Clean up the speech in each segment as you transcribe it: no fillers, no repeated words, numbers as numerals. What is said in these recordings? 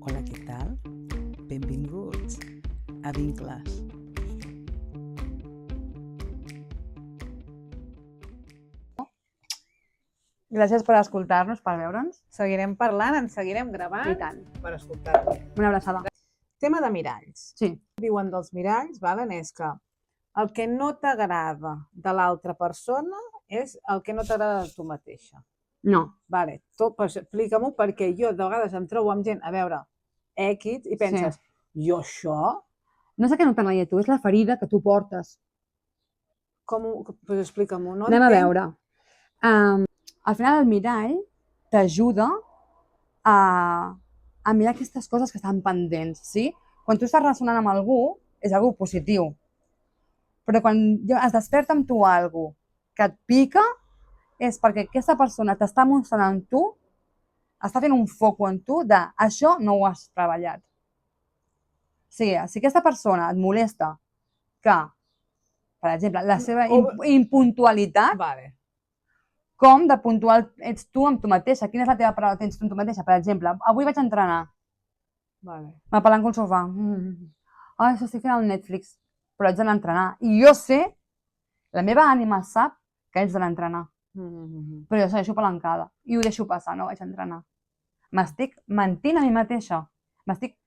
Hola, què tal? Benvinguts a Vincles. Gràcies per escoltar-nos, per veure'ns. Seguirem parlant, ens seguirem gravant. I tant. Per escoltar-nos. Una abraçada. Tema de miralls. Sí. Diuen dels miralls, és que el que no t'agrada de l'altra persona és el que no t'agrada de tu mateixa. No. Pues explica-m'ho, perquè jo de vegades em trobo amb gent a veure X i penses, jo això? No és el que no t'agrada a tu, és la ferida que tu portes. Pues explica-m'ho. No Anem a entenc. veure. Al final el mirall t'ajuda a mirar aquestes coses que estan pendents, sí? Quan tu estàs relacionant amb algú, és algo positiu. Però quan es desperta amb tu algo que et pica, és perquè aquesta persona t'està mostrant en tu, està fent un foco en tu de això no ho has treballat. Sí, si aquesta persona et molesta que, per exemple, la seva impuntualitat, com de puntual ets tu amb tu mateixa? Quina és la teva paraula que tens tu amb tu mateixa? Per exemple, avui vaig entrenar. M'apalanco al sofà. Ai, estic fent el Netflix, però haig d'anar a entrenar. I jo sé, la meva ànima sap que haig d'anar a entrenar. Però jo segueixo apalancada i ho deixo passar, no vaig a entrenar. M'estic mentint a mi mateixa. No estic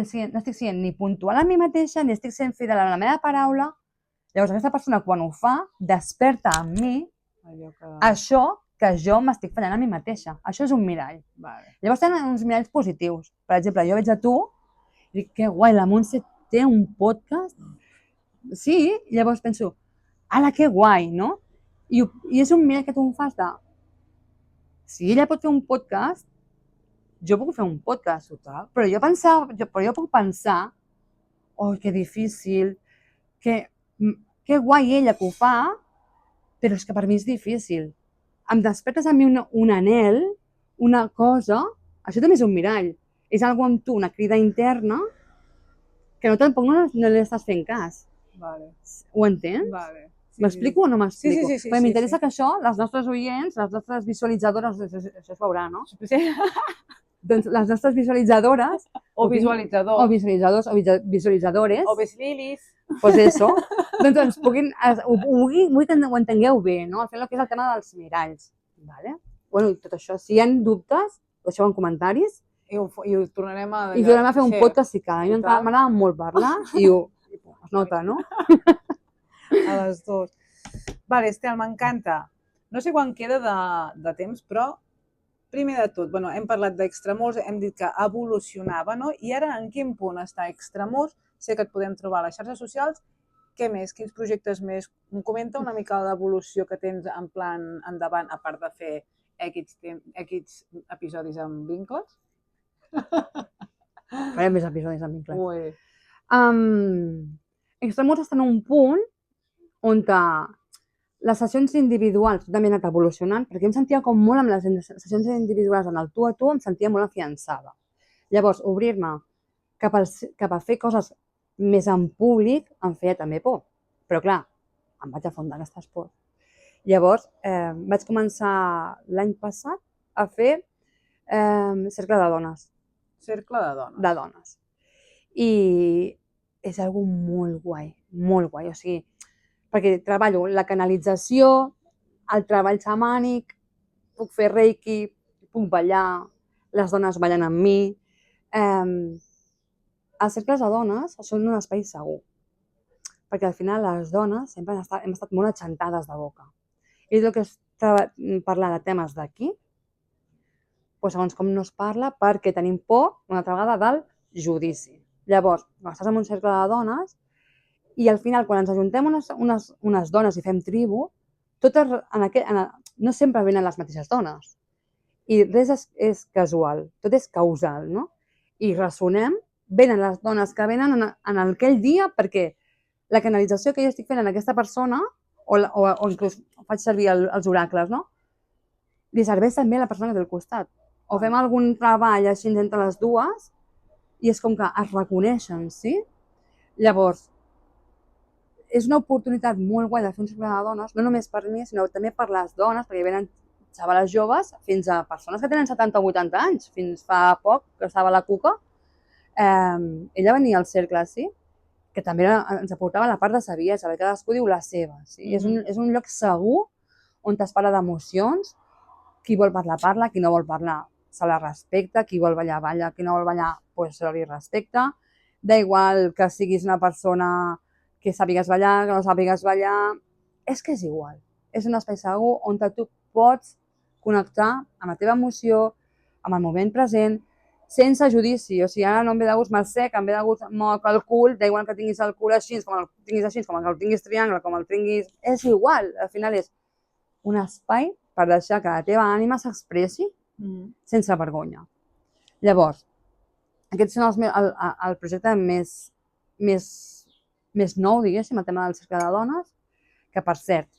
sent ni puntual a mi mateixa, ni estic sent fidel a la meva paraula. Llavors aquesta persona quan ho fa, desperta en mi això que jo m'estic fallant a mi mateixa. Això és un mirall. Llavors tenen uns miralls positius. Per exemple, jo veig a tu i dic, que guai, la Montse té un podcast. Sí, llavors penso, ala, que guai, no? I és un mirall que tu em fas de... Si ella pot fer un podcast, jo puc fer un podcast, total. Però jo puc pensar, oh, que difícil, que guai ella que ho fa, però és que per mi és difícil. Em despertes a mi un anhel, una cosa, això també és un mirall. És algo amb tu, una crida interna, que tampoc no li estàs fent cas. Ho entens? M'explico o no m'explico? Sí. M'interessa que això, les nostres oients, les nostres visualitzadores, això es veurà, no? Doncs les nostres visualitzadores... O visualitzadors. O visualitzadors, o visualitzadores. O veslilis. Pues eso. Doncs vull que ho entengueu bé, no? Al final el que és el tema dels miralls. Bueno, tot això, si hi ha dubtes, deixeu en comentaris. I ho tornarem a... I tornarem a fer un podcast si cal. A mi m'agrada molt parlar i es nota, no? A les dues. Estel, m'encanta. No sé quan queda de temps, però primer de tot, hem parlat d'Extramurs, hem dit que evolucionava, no? I ara en quin punt està Extramurs? Sé que et podem trobar a les xarxes socials. Què més? Quins projectes més? Em comenta una mica l'evolució que tens en plan endavant, a part de fer aquests episodis amb vincles? Farem més episodis amb vincles. Extramurs està en un punt on les sessions individuals també han anat evolucionant, perquè em sentia com molt amb les sessions individuals en el tu a tu, em sentia molt afiançada. Llavors, obrir-me cap a fer coses més en públic em feia també por. Però clar, em vaig afondar aquestes pors. Llavors, vaig començar l'any passat a fer cercle de dones. Cercle de dones. De dones. I és algo molt guai, molt guai. O sigui, perquè treballo la canalització, el treball xamànic, puc fer reiki, puc ballar, les dones ballen amb mi. Els cercles de dones són un espai segur, perquè al final les dones sempre hem estat molt atxantades de boca. I el que és parlar de temes d'aquí, segons com no es parla, perquè tenim por una altra vegada del judici. Llavors, quan estàs en un cercle de dones, i al final, quan ens ajuntem unes dones i fem tribu, no sempre venen les mateixes dones. I res és casual, tot és causal, no? I ressonem, venen les dones que venen en aquell dia perquè la canalització que jo estic fent en aquesta persona, o inclús faig servir els oracles, no? Li serveix també a la persona que té al costat. O fem algun treball així entre les dues i és com que es reconeixen, sí? Llavors, és una oportunitat molt guai de fer un cercle de dones, no només per mi, sinó també per les dones, perquè venen xavales joves fins a persones que tenen 70 o 80 anys. Fins fa poc, que estava la Cuca, ella venia al cercle, sí, que també ens aportava la part de saviesa, perquè cadascú diu la seva. Sí? És un lloc segur on es parla d'emocions, qui vol parlar, parla, qui no vol parlar, se la respecta, qui vol ballar, balla, qui no vol ballar, pues se li respecta. D'igual que siguis una persona que sàpigues ballar, que no sàpigues ballar, és que és igual. És un espai segur on tu pots connectar amb la teva emoció, amb el moment present, sense judici. O sigui, ara no em ve de gust mal sec, em ve de gust moc el cul, d'igual que tinguis el cul així, com el tinguis triangle, com el tinguis... És igual, al final és un espai per deixar que la teva ànima s'expressi sense vergonya. Llavors, aquest és el projecte més nou, diguéssim, el tema del cercle de dones, que per cert,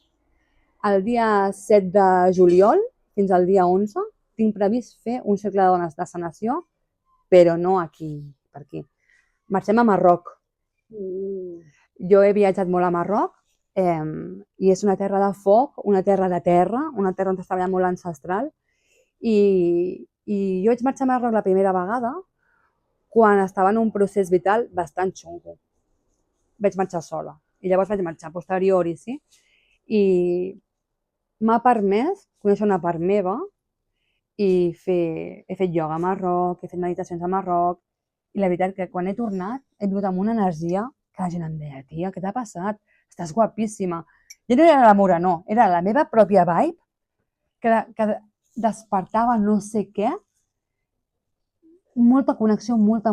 el dia 7 de juliol fins al dia 11 tinc previst fer un cercle de dones de sanació, però no aquí, per aquí. Marxem a Marroc. Jo he viatjat molt a Marroc i és una terra de foc, una terra on es treballa molt ancestral, i jo vaig marxar a Marroc la primera vegada quan estava en un procés vital bastant xungo. Vaig marxar sola i llavors vaig marxar a posteriori, sí? I m'ha permès conèixer una part meva i he fet ioga a Marroc, he fet meditacions a Marroc, i la veritat que quan he tornat he vingut amb una energia que la gent em deia, tia, què t'ha passat? Estàs guapíssima. Jo no era la Morenó, era la meva pròpia vibe que despertava no sé què, molta connexió, molta.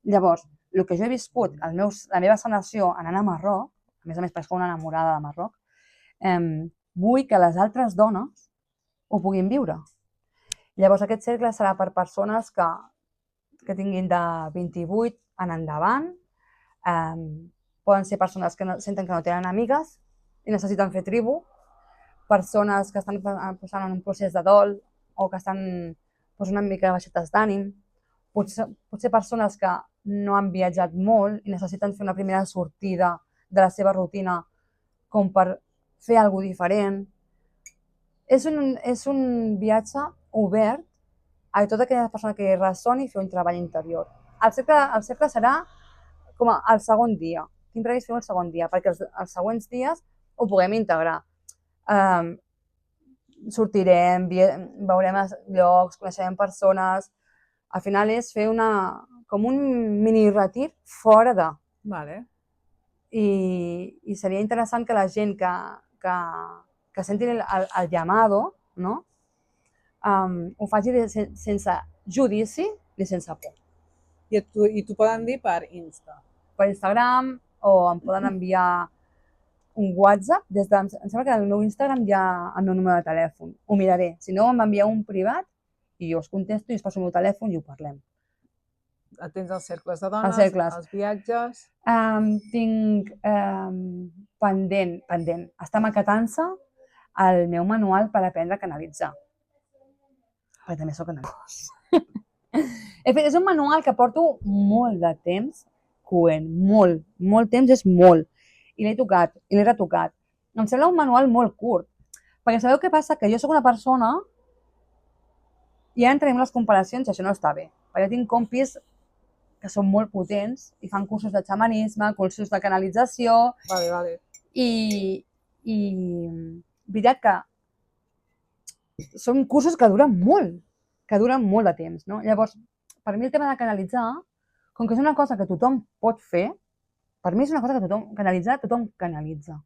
Llavors, el que jo he viscut, la meva sanació anant a Marroc, a més perquè soc una enamorada de Marroc, vull que les altres dones ho puguin viure. Llavors, aquest cercle serà per persones que tinguin de 28 en endavant, poden ser persones que senten que no tenen amigues i necessiten fer tribu, persones que estan passant en un procés de dol o que estan una mica baixetes d'ànim, potser persones que no han viatjat molt i necessiten fer una primera sortida de la seva rutina com per fer alguna cosa diferent. És un viatge obert a tota aquella persona que ressoni fer un treball interior. El cercle serà com el segon dia. Tinc previst fer el segon dia, perquè els següents dies ho puguem integrar. Sortirem, veurem llocs, coneixerem persones. Al final és fer com un mini retir fora de. Vale. I seria interessant que la gent que senti el llamado, no? Ho faci sense judici ni sense por. I t'ho poden dir per Insta? Per Instagram, o em poden enviar un WhatsApp. Em sembla que al meu Instagram hi ha el meu número de telèfon. Ho miraré. Si no, m'envieu un privat i jo us contesto i us passo el meu telèfon i ho parlem. Tens els cercles de dones, els viatges... Tinc pendent. Està maquetant-se el meu manual per aprendre a canalitzar. Perquè també soc canalitzadora. És un manual que porto molt de temps coent, molt temps és molt. I l'he tocat, i l'he retocat. Em sembla un manual molt curt, perquè sabeu què passa? Que jo soc una persona i ara entrem les comparacions i això no està bé. Perquè tinc compis que són molt potents i fan cursos de xamanisme, cursos de canalització. Vale. I veritat que són cursos que duren molt de temps, no? Llavors, per mi el tema de canalitzar, com que és una cosa que tothom pot fer, per mi és una cosa que tothom canalitza.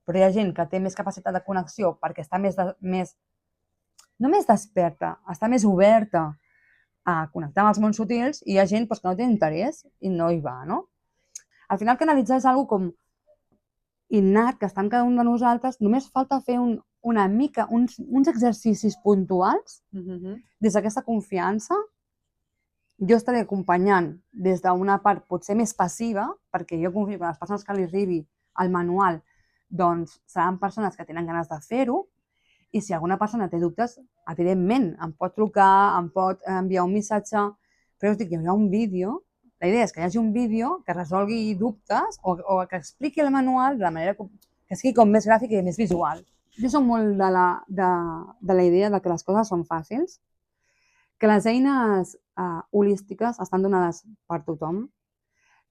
Però hi ha gent que té més capacitat de connexió perquè està no més desperta, està més oberta a connectar amb els mons sutils, i hi ha gent que no té interès i no hi va, no? Al final, canalitzar és una cosa com innat, que està en cada un de nosaltres. Només falta fer una mica, uns exercicis puntuals des d'aquesta confiança. Jo estaré acompanyant des d'una part potser més passiva, perquè jo confio que les persones que li arribi el manual doncs seran persones que tenen ganes de fer-ho, i si alguna persona té dubtes, evidentment, em pot trucar, em pot enviar un missatge, però us dic, hi haurà un vídeo. La idea és que hi hagi un vídeo que resolgui dubtes o que expliqui el manual de la manera que sigui com més gràfic i més visual. jo soc molt de la idea de que les coses són fàcils, que les eines holístiques estan donades per tothom,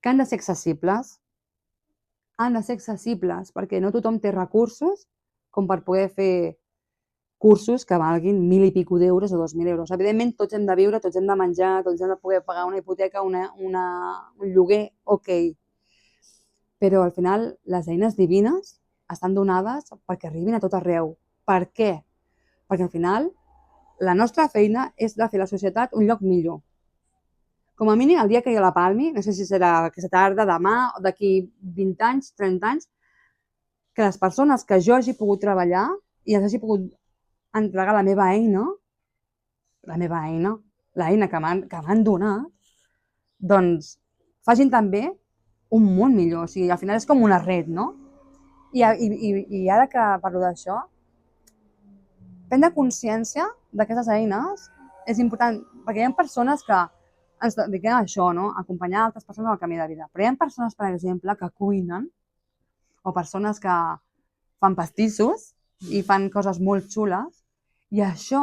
que han de ser accessibles, perquè no tothom té recursos com per poder fer cursos que valguin 1.000 i pico d'euros o 2.000 euros. Evidentment, tots hem de viure, tots hem de menjar, tots hem de poder pagar una hipoteca, un lloguer, ok. Però al final les eines divines estan donades perquè arribin a tot arreu. Per què? Perquè al final la nostra feina és de fer la societat un lloc millor. Com a mínim, el dia que jo la palmi, no sé si serà aquesta tarda, demà, o d'aquí 20 anys, 30 anys, que les persones que jo hagi pogut treballar i els hagi pogut entregar la meva eina, l'eina que m'han donat, doncs facin també un món millor. O sigui, al final és com una red, no? I ara que parlo d'això, prendre consciència d'aquestes eines és important, perquè hi ha persones que ens dediquem a això, no? A acompanyar altres persones al camí de vida. Però hi ha persones, per exemple, que cuinen, o persones que fan pastissos i fan coses molt xules, i això,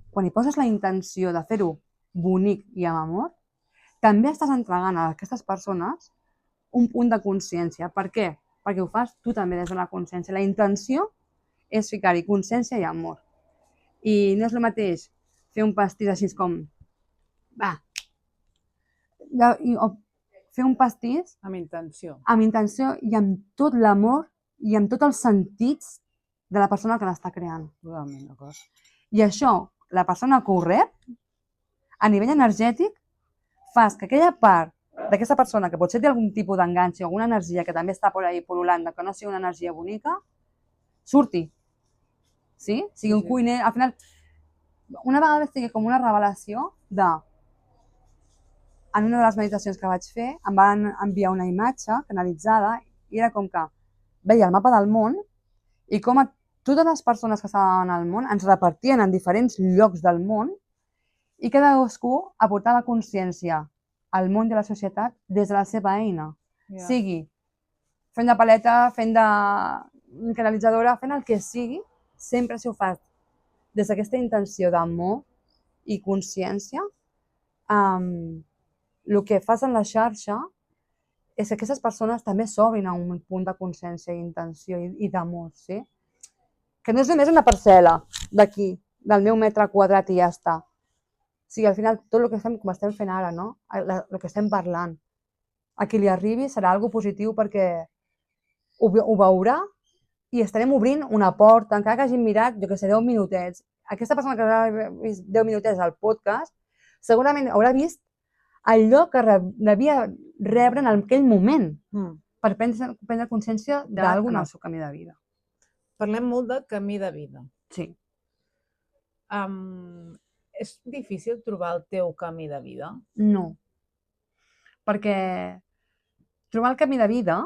quan hi poses la intenció de fer-ho bonic i amb amor, també estàs entregant a aquestes persones un punt de consciència. Per què? Perquè ho fas tu també des de la consciència. La intenció és ficar-hi consciència i amor. I no és el mateix fer un pastís així com... o fer un pastís Amb intenció. amb intenció i amb tot l'amor i amb tots els sentits de la persona que l'està creant. Totalment d'acord. I això, la persona que ho rep, a nivell energètic, fas que aquella part d'aquesta persona que potser té algun tipus d'enganx o alguna energia que també està per ahí pol·lulant, que no sigui una energia bonica, surti. Sí? O sigui, un cuiner... Al final, una vegada estigui com una revelació de... En una de les meditacions que vaig fer, em van enviar una imatge canalitzada i era com que veia el mapa del món i com a totes les persones que estaven al món ens repartien en diferents llocs del món i cadascú aportava consciència al món i a la societat des de la seva eina. Sigui fent de paleta, fent de canalitzadora, fent el que sigui, sempre si ho fas des d'aquesta intenció d'amor i consciència, el que fas en la xarxa és que aquestes persones també s'obrin a un punt de consciència i intenció i d'amor, sí? Que no és només una parcel·la d'aquí, del meu metre quadrat i ja està. O sigui, al final, tot el que com estem fent ara, no? El que estem parlant, a qui li arribi serà algo positiu perquè ho veurà i estarem obrint una porta, encara que hagin mirat, jo que sé, 10 minutets. Aquesta persona que haurà vist 10 minutets al podcast segurament haurà vist allò que devia rebre en aquell moment per prendre consciència d'alguna en el seu camí de vida. Parlem molt de camí de vida. Sí. És difícil trobar el teu camí de vida? No. Perquè trobar el camí de vida,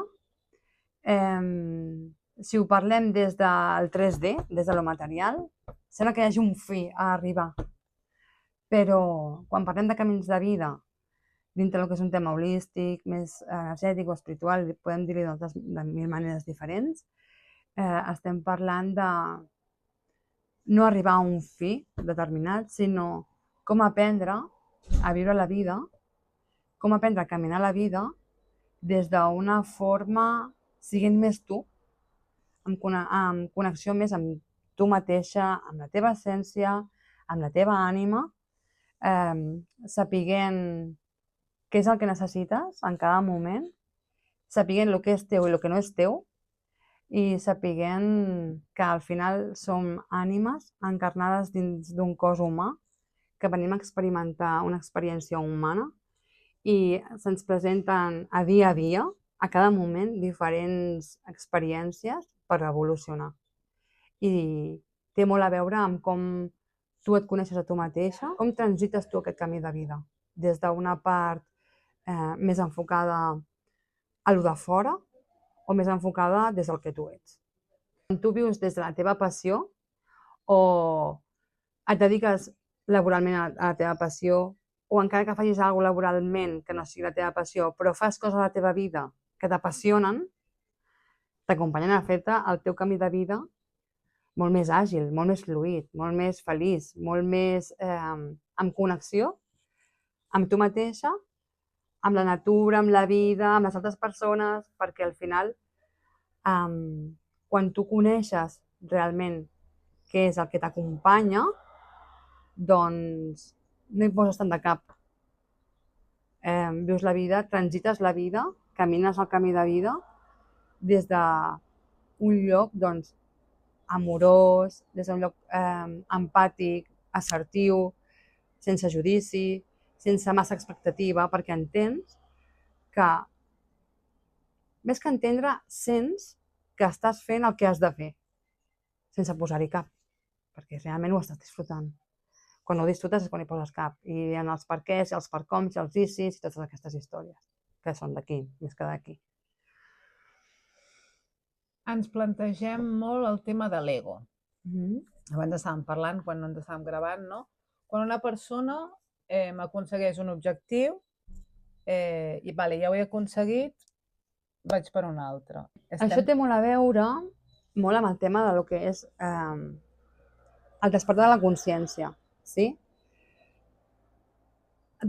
si ho parlem des del 3D, des de lo material, sembla que hi hagi un fi a arribar. Però quan parlem de camins de vida, dintre del que és un tema holístic, més energètic o espiritual, podem dir-hi de mil maneres diferents, estem parlant de no arribar a un fi determinat, sinó com aprendre a viure la vida, com aprendre a caminar la vida des d'una forma siguent més tu, amb connexió més amb tu mateixa, amb la teva essència, amb la teva ànima, sapiguent què és el que necessites en cada moment, sapiguent el que és teu i el que no és teu, i sapiguent que al final som ànimes encarnades dins d'un cos humà, que venim a experimentar una experiència humana i se'ns presenten a dia, a cada moment, diferents experiències per evolucionar. I té molt a veure amb com tu et coneixes a tu mateixa, com transites tu aquest camí de vida, des d'una part més enfocada a lo de fora o més enfocada des del que tu ets. Quan tu vius des de la teva passió o et dediques laboralment a la teva passió o encara que facis alguna cosa laboralment que no sigui la teva passió, però fas coses a la teva vida que t'apassionen, t'acompanyen a fer-te el teu camí de vida molt més àgil, molt més fluid, molt més feliç, molt més en connexió amb tu mateixa, amb la natura, amb la vida, amb les altres persones, perquè al final, quan tu coneixes realment què és el que t'acompanya, doncs no hi poses tant de cap. Vius la vida, transites la vida, camines el camí de vida des d'un lloc doncs, amorós, des d'un lloc empàtic, assertiu, sense judici, sense massa expectativa, perquè entens que, més que entendre, sents que estàs fent el que has de fer, sense posar-hi cap, perquè realment ho estàs disfrutant. Quan ho disfrutes és quan hi poses cap, i en els perquès, els percoms, els icis i totes aquestes històries, que són d'aquí, més que d'aquí. Ens plantegem molt el tema de l'ego. Abans estàvem parlant, quan no ens estàvem gravant, no? Quan una persona aconsegueix un objectiu i vale, ja ho he aconseguit, vaig per un altre. Això té molt a veure molt amb el tema de lo que és el despertar de la consciència, sí?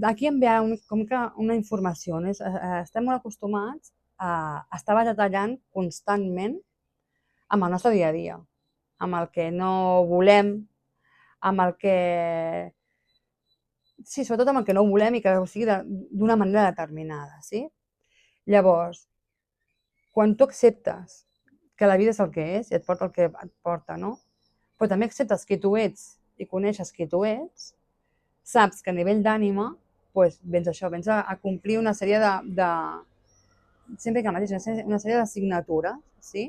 Aquí em ve com que una informació, no? Estem molt acostumats a estar batallant constantment amb el nostre dia a dia, amb el que no volem, amb el que... Sí, sobretot amb el que no volem i que sigui d'una manera determinada, sí? Llavors, quan tu acceptes que la vida és el que és i et porta el que et porta, no? Però també acceptes qui tu ets i coneixes qui tu ets, saps que a nivell d'ànima vens a complir una sèrie sempre que el mateix, una sèrie d'assignatures, sí?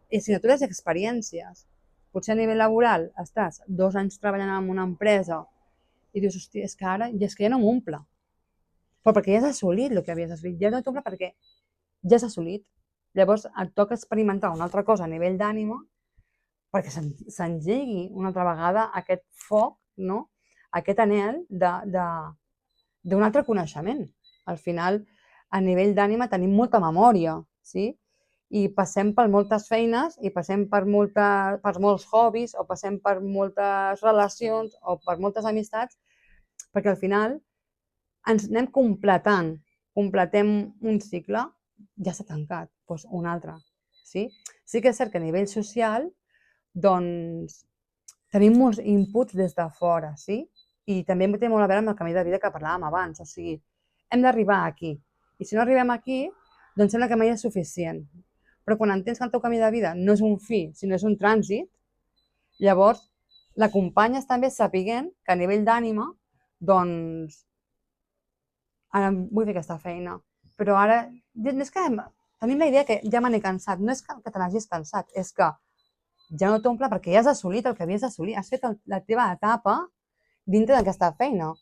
I assignatures i experiències. Potser a nivell laboral estàs 2 anys treballant en una empresa i dius, hòstia, és que ara ja no m'omple. Però perquè ja has assolit el que havies assolit, ja no t'omple perquè ja has assolit. Llavors et toca experimentar una altra cosa a nivell d'ànima perquè s'engegui una altra vegada aquest foc, no? Aquest anhel d'un altre coneixement. Al final, a nivell d'ànima tenim molta memòria, sí? I passem per moltes feines i passem per molts hobbies o passem per moltes relacions o per moltes amistats perquè al final ens anem completem un cicle, ja s'ha tancat, doncs un altre, sí? Sí que és cert que a nivell social doncs tenim molts inputs des de fora, sí? I també té molt a veure amb el camí de vida que parlàvem abans, o sigui, hem d'arribar aquí. I si no arribem aquí, doncs sembla que mai és suficient. Però quan entens que el teu camí de vida no és un fi, sinó és un trànsit, llavors l'acompanyes també sapiguent que a nivell d'ànima, doncs, ara vull fer aquesta feina, però ara, no és que tenim la idea que ja me n'he cansat, no és que te n'hagis cansat, és que ja no t'omple perquè ja has assolit el que havies d'assolir, has fet la teva etapa dintre d'aquesta feina.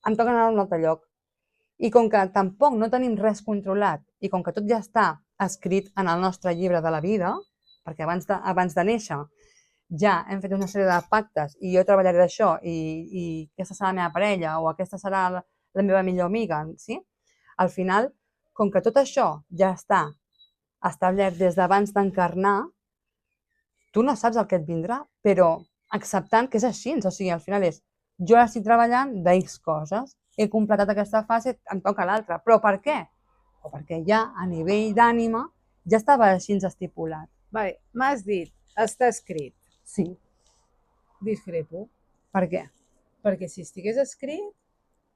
Em toca anar a un altre lloc. I com que tampoc no tenim res controlat i com que tot ja està escrit en el nostre llibre de la vida, perquè abans de néixer ja hem fet una sèrie de pactes i jo treballaré d'això i aquesta serà la meva parella o aquesta serà la meva millor amiga, sí? Al final, com que tot això ja està establert des d'abans d'encarnar, tu no saps el que et vindrà, però acceptant que és així, o sigui, al final és jo ara estic treballant d'X coses, he completat aquesta fase, em toca l'altra, però per què? O perquè ja a nivell d'ànima ja estava així estipulat. Vale, m'has dit, està escrit. Sí. Discrepo. Per què? Perquè si estigués escrit,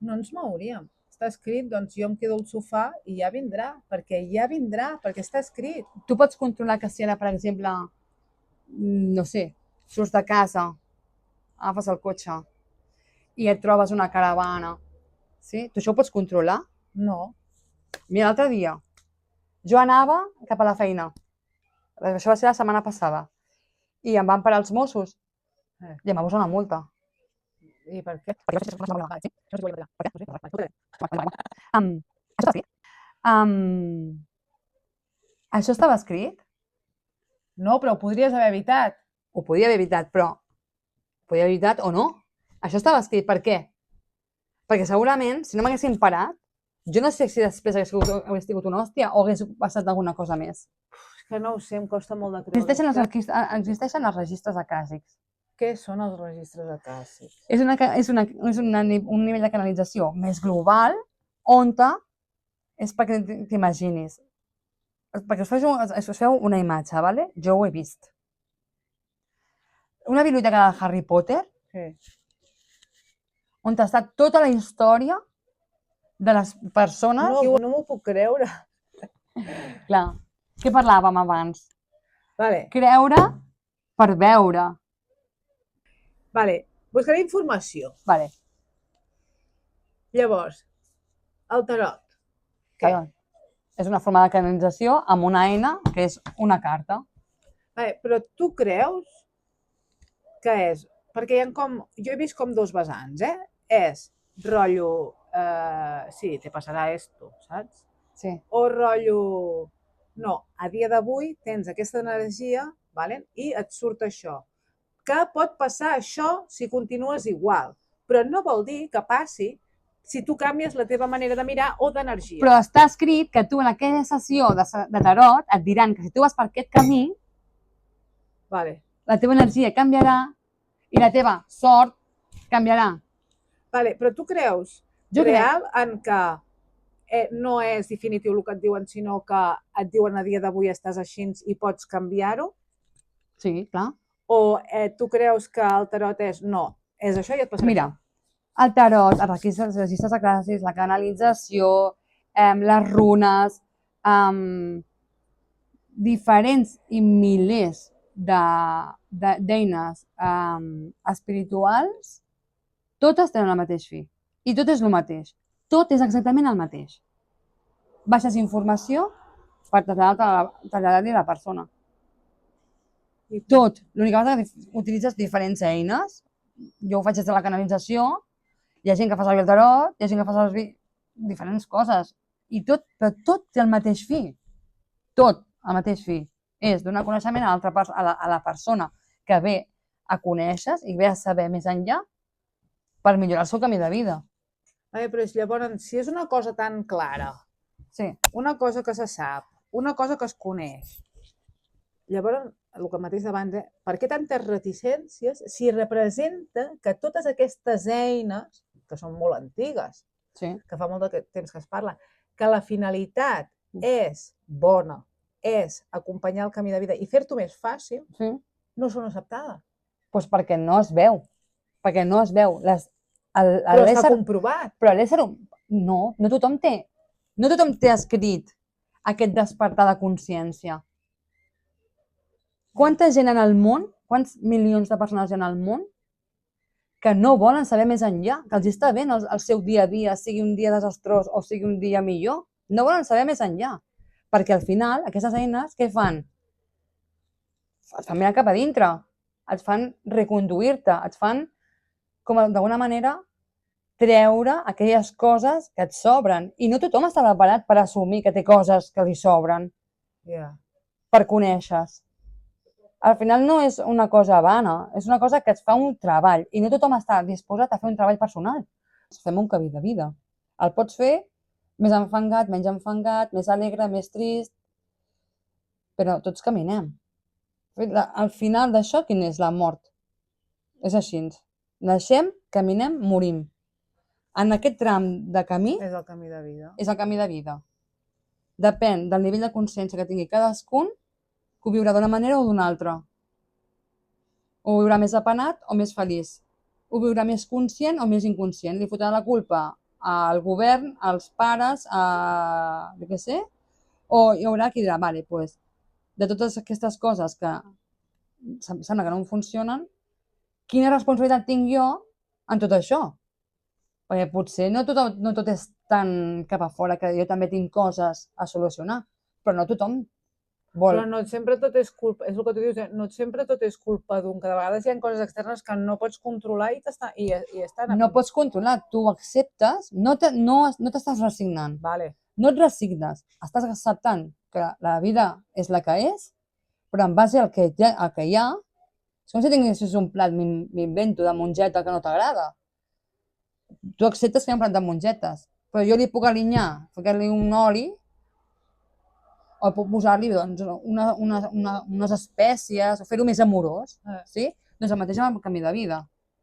no ens mouríem. Està escrit, doncs jo em quedo al sofà i ja vindrà, perquè està escrit. Tu pots controlar que si ara, per exemple, no sé, surts de casa, agafes el cotxe i et trobes una caravana, sí? Tu això ho pots controlar? No. Mira, l'altre dia, jo anava cap a la feina, això va ser la setmana passada, i em van parar els Mossos i em va posar una multa. I per què? Això estava escrit? No, però ho podries haver evitat. Ho podia haver evitat, però ho podia haver evitat o no. Això estava escrit, per què? Perquè segurament, si no m'haguessin parat, jo no sé si després hagués tingut una hòstia o hagués passat alguna cosa més. Que no ho sé, em costa molt de creure. Existeixen els registres acàsics. Què són els registres acàsics? És un nivell de canalització més global on és perquè t'imaginis. Perquè us feu una imatge, ¿vale? Jo ho he vist. Una biblioteca de Harry Potter on està tota la història de les persones... No m'ho puc creure. Clar, què parlàvem abans? Vale. Creure per veure. Vale, buscaré informació. Vale. Llavors, el tarot. Clar, és una forma de canalització amb una eina que és una carta. Vale, però tu creus que és... Perquè hi ha com... Jo he vist com dos vessants, És rotllo... sí, te passarà esto, saps? Sí. O rotllo... No, a dia d'avui tens aquesta energia, vale? I et surt això. Que pot passar això si continues igual, però no vol dir que passi si tu canvies la teva manera de mirar o d'energia. Però està escrit que tu en aquella sessió de tarot et diran que si tu vas per aquest camí, Vale. la teva energia canviarà i la teva sort canviarà. Vale, però tu creus real en que no és definitiu el que et diuen, sinó que et diuen a dia d'avui estàs així i pots canviar-ho? Sí, clar. O tu creus que el tarot és no, és això i et passarà? Mira, el tarot, els registres acàsics, la canalització, les runes, diferents i milers d'eines espirituals, totes tenen el mateix fi. I tot és el mateix. Tot és exactament el mateix. Baixes informació per traslladar-li a la persona. Tot. L'única cosa que utilitzes diferents eines. Jo ho faig des de la canalització, hi ha gent que fa servir el tarot, hi ha gent que fa servir diferents coses. Però tot té el mateix fi. Tot el mateix fi. És donar coneixement a la persona que ve a conèixer i ve a saber més enllà per millorar el seu camí de vida. Però llavors, si és una cosa tan clara, sí, una cosa que se sap, una cosa que es coneix, llavors, el que mateix d'abans, per què tantes reticències si representa que totes aquestes eines, que són molt antigues, sí, que fa molt de temps que es parla, que la finalitat és bona, és acompanyar el camí de vida i fer-t'ho més fàcil, sí, no són acceptades? Doncs perquè no es veu. Perquè no es veu. Però està comprovat. Però l'ésser humà... No tothom té escrit aquest despertar de consciència. Quanta gent en el món, quants milions de persones hi ha en el món que no volen saber més enllà, que els està bé el seu dia a dia, sigui un dia desastrós o sigui un dia millor, no volen saber més enllà. Perquè al final, aquestes eines, què fan? Et fan mirar cap a dintre, et fan reconduir-te, et fan, com d'alguna manera, treure aquelles coses que et sobren. I no tothom està preparat per assumir que té coses que li sobren, per conèixer-se. Al final no és una cosa vana, és una cosa que et fa un treball i no tothom està disposat a fer un treball personal. Fem un camí de vida. El pots fer més enfangat, menys enfangat, més alegre, més trist, però tots caminem. Al final d'això, quin és la mort? És així. Naixem, caminem, morim. En aquest tram de camí... És el camí de vida. És el camí de vida. Depèn del nivell de consciència que tingui cadascun, que ho viurà d'una manera o d'una altra. O ho viurà més apenat o més feliç. Ho viurà més conscient o més inconscient. Li fotrà la culpa al govern, als pares, jo què sé, o hi haurà qui dirà, vale, doncs, de totes aquestes coses que sembla que no funcionen, quina responsabilitat tinc jo en tot això? Perquè potser no tot és tan cap a fora, que jo també tinc coses a solucionar, però no tothom vol. Però no sempre tot és culpa, és el que tu dius, no sempre tot és culpa d'un, que de vegades hi ha coses externes que no pots controlar i estan... No pots controlar, tu ho acceptes, no t'estàs resignant. Vale. No et resignes, estàs acceptant que la vida és la que és, però en base al que hi ha, és com si tinguessis un plat, m'invento, de mongeta que no t'agrada. Tu acceptes que hi ha un plat de mongetes, però jo li puc alinyar, ficar-li un oli, O puc posar-li doncs, unes espècies, o fer-ho més amorós, sí? Doncs el mateix amb el canvi de vida.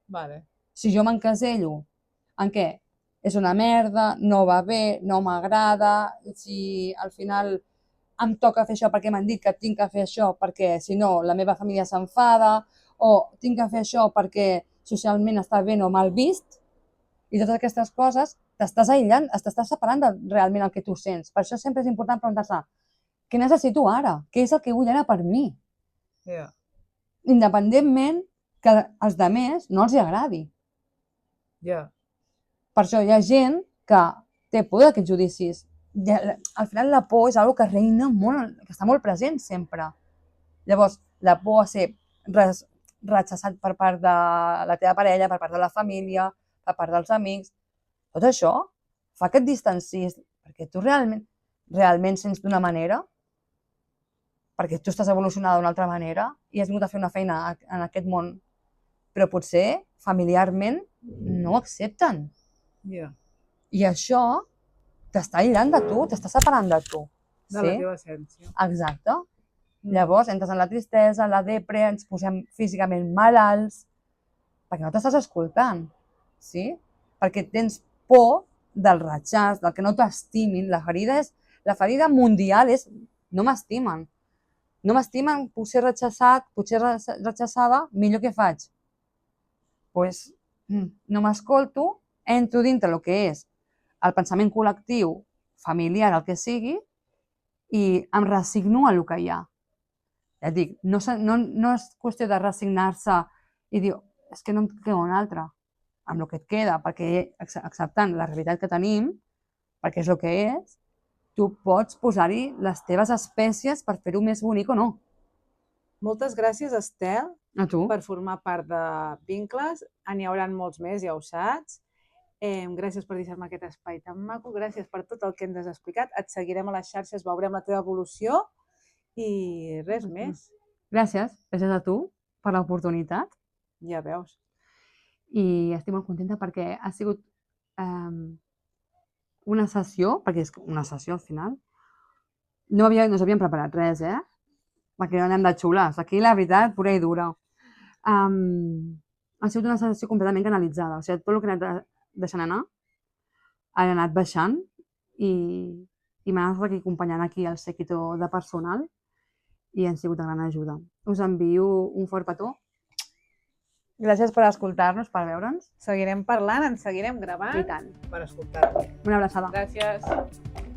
Vale. Si jo m'encasello en què és una merda, no va bé, no m'agrada, si al final em toca fer això perquè m'han dit que tinc que fer això perquè si no la meva família s'enfada, o tinc que fer això perquè socialment està ben o mal vist, i totes aquestes coses t'estàs aïllant, t'estàs separant de realment el que tu sents. Per això sempre és important preguntar-se què necessito ara? Què és el que vull ara per mi? Yeah. Independentment que als altres no els hi agradi. Yeah. Per això hi ha gent que té por d'aquests judicis. Al final la por és una que reina molt, que està molt present sempre. Llavors, la por a ser rechaçat per part de la teva parella, per part de la família, per part dels amics, tot això fa que et distancis, perquè tu realment sents d'una manera, perquè tu estàs evolucionada d'una altra manera i has vingut a fer una feina en aquest món, però potser familiarment no ho accepten. Yeah. I això t'està aïllant de tu, t'està separant de tu. De la teva essència. Exacte. Llavors entres en la tristesa, la depre, ens posem físicament malalts, perquè no t'estàs escoltant, sí? Perquè tens por del rechaç, del que no t'estimin. La ferida mundial és no m'estimen. No m'estimen, puc ser rechaçat, puc ser rechaçada, millor què faig? Doncs no m'escolto, entro dintre el que és el pensament col·lectiu, familiar, el que sigui, i em resigno a el que hi ha. Ja et dic, no és qüestió de resignar-se i dir, és que no em queda un altre, amb el que et queda, perquè acceptant la realitat que tenim, perquè és el que és, tu pots posar-hi les teves espècies per fer-ho més bonic o no. Moltes gràcies, Estel, A tu. per formar part de Vincles. N'hi haurà molts més, ja ho saps. Gràcies per deixar-me aquest espai tan maco. Gràcies per tot el que ens has explicat. Et seguirem a les xarxes, veurem la teva evolució i res més. Gràcies a tu per l'oportunitat. Ja veus. I estic molt contenta perquè ha sigut una sessió, perquè és una sessió al final, no s'havien preparat res, perquè no anem de xules. Aquí la veritat, pura i dura. Ha sigut una sessió completament canalitzada, o sigui, tot el que he anat deixant anar ha anat baixant i m'ha anat acompanyant aquí el séquito de personal i han sigut de gran ajuda. Us envio un fort petó. Gràcies per escoltar-nos, per veure'ns. Seguirem parlant, ens seguirem gravant. I tant. Per escoltar-nos. Una abraçada. Gràcies.